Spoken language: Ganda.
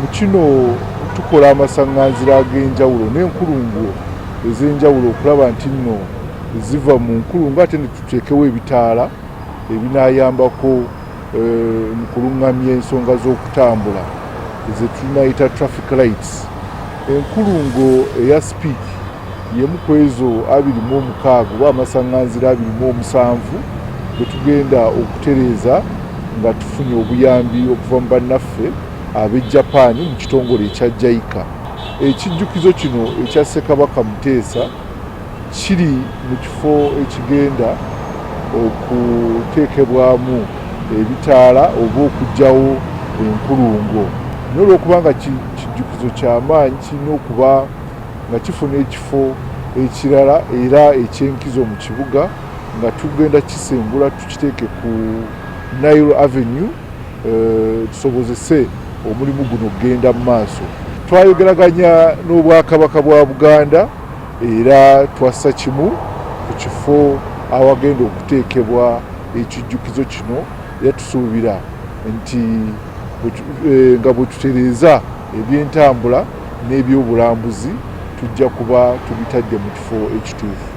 mu kino tukola amasaŋŋanzira ag'enjawulo n'enkulungo ez'enjawulo okulaba nti nno ziva mu nkulungo ate ne tuteekewo ebitaala ebinaayambako mu kuluŋŋamya ensonga z'okutambula ze tunayita traffic lights. Enkulungo eya Speak y'emu ku ezo 26 oba amasaŋŋanzira 27 bwe tugenda okutereeza nga tufunye obuyambi okuva mu bannaffe ab'e Japan mu kitongole ekya JICA. Ekijjukizo kino ekya Ssekabaka Muteesa kiri mu kifo ekigenda okuteekebwamu ebitaala oba okuggyawo enkulungo. Naye olw'okuba nga kijjukizo ky'amaanyi kirina okuba nga kifuna ekifo ekirala era eky'enkizo mu kibuga nga tugenda kisengula tukiteeke ku Nile Avenue tusobozese omulimu guno okugenda mu maaso. Twayogeraganya n'Obwakabaka bwa Buganda era twassa kimu ku kifo awagenda okuteekebwa ekijjukizo kino era tusuubira nti nga bwe tutereeza eby'entambula n'ebyobulambuzi tujja kuba tubitadde mu kifo ekituufu.